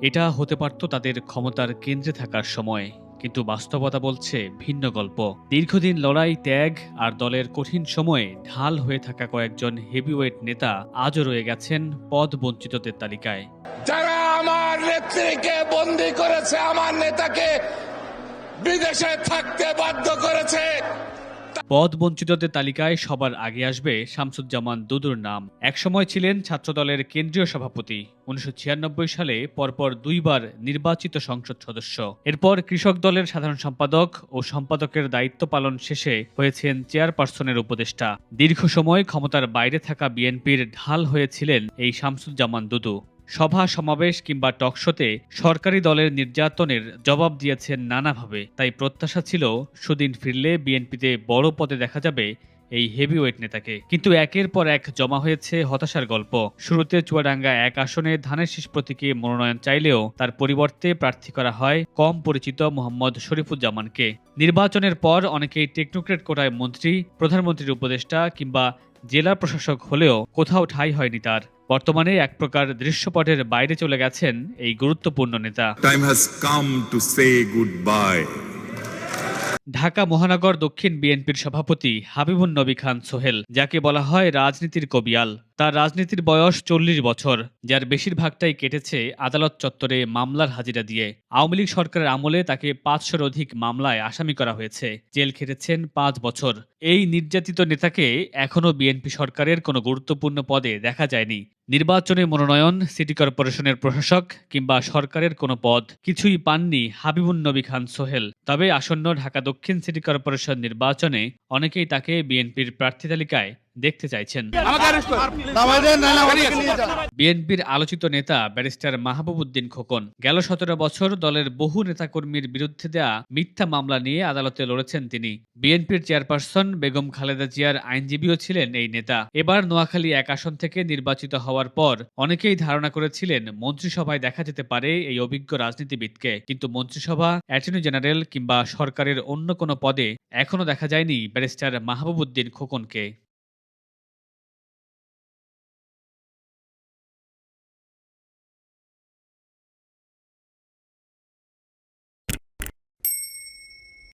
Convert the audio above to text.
এটা হতে পারত তাদের ক্ষমতার কেন্দ্রে থাকার সময়, কিন্তু বাস্তবতা বলছে ভিন্ন গল্প। দীর্ঘদিন লড়াই, ত্যাগ আর দলের কঠিন সময়ে ঢাল হয়ে থাকা কয়েকজন হেভিওয়েট নেতা আজও রয়ে গেছেন পদ বঞ্চিতদের তালিকায়। যারা আমার নেত্রীকে বন্দী করেছে, আমার নেতাকে বিদেশে থাকতে বাধ্য করেছে, পদ বঞ্চিতদের তালিকায় সবার আগে আসবে শামসুজ্জামান দুদুর নাম। একসময় ছিলেন ছাত্রদলের কেন্দ্রীয় সভাপতি। ১৯৯৬ সালে পরপর দুইবার নির্বাচিত সংসদ সদস্য। এরপর কৃষক দলের সাধারণ সম্পাদক ও সম্পাদকের দায়িত্ব পালন শেষে হয়েছেন চেয়ারপারসনের উপদেষ্টা। দীর্ঘ সময় ক্ষমতার বাইরে থাকা বিএনপির ঢাল হয়েছিলেন এই শামসুজ্জামান দুদু। সভা সমাবেশ কিংবা টকশোতে সরকারি দলের নির্যাতনের জবাব দিয়েছেন নানাভাবে। তাই প্রত্যাশা ছিল সুদিন ফিরলে বিএনপিতে বড় পদে দেখা যাবে এই হেভিওয়েট নেতাকে। কিন্তু একের পর এক জমা হয়েছে হতাশার গল্প। শুরুতে চুয়াডাঙ্গা ১ আসনে ধানের শীষ প্রতীকে মনোনয়ন চাইলেও তার পরিবর্তে প্রার্থী করা হয় কম পরিচিত মোহাম্মদ শরীফুজ্জামানকে। নির্বাচনের পর অনেকেই টেকনোক্রেট কোটায় মন্ত্রী, প্রধানমন্ত্রীর উপদেষ্টা কিংবা জেলা প্রশাসক হলেও কোথাও ঠাঁই হয়নি তার। বর্তমানে এক প্রকার দৃশ্যপটের বাইরে চলে গেছেন এই গুরুত্বপূর্ণ নেতা। Time has come to say goodbye. Dhaka মহানগর দক্ষিণ বিএনপির সভাপতি হাবিবুন নবী খান সোহেল, যাকে বলা হয় রাজনীতির কবিয়াল। তার রাজনীতির বয়স ৪০ বছর, যার বেশিরভাগটাই কেটেছে আদালত চত্বরে মামলার হাজিরা দিয়ে। আওয়ামী লীগ সরকারের আমলে তাকে ৫০০-র অধিক মামলায় আসামি করা হয়েছে। জেল খেটেছেন ৫ বছর। এই নির্যাতিত নেতাকে এখনও বিএনপি সরকারের কোনো গুরুত্বপূর্ণ পদে দেখা যায়নি। নির্বাচনে মনোনয়ন, সিটি কর্পোরেশনের প্রশাসক কিংবা সরকারের কোনো পদ কিছুই পাননি হাবিবুন নবী খান সোহেল। তবে আসন্ন ঢাকা দক্ষিণ সিটি কর্পোরেশন নির্বাচনে অনেকেই তাকে বিএনপির প্রার্থী তালিকায় দেখতে চাইছেন। বিএনপির আলোচিত নেতা ব্যারিস্টার মাহবুব উদ্দিন খোকন গেল ১৭ বছর দলের বহু নেতাকর্মীর বিরুদ্ধে দেয়া মিথ্যা মামলা নিয়ে আদালতে লড়েছেন তিনি। বিএনপির চেয়ারপারসন বেগম খালেদা জিয়ার আইনজীবীও ছিলেন এই নেতা। এবার নোয়াখালী ১ আসন থেকে নির্বাচিত হওয়ার পর অনেকেই ধারণা করেছিলেন মন্ত্রিসভায় দেখা যেতে পারে এই অভিজ্ঞ রাজনীতিবিদকে, কিন্তু মন্ত্রিসভা, অ্যাটর্নি জেনারেল কিংবা সরকারের অন্য কোনো পদে এখনো দেখা যায়নি ব্যারিস্টার মাহবুব উদ্দিন খোকনকে।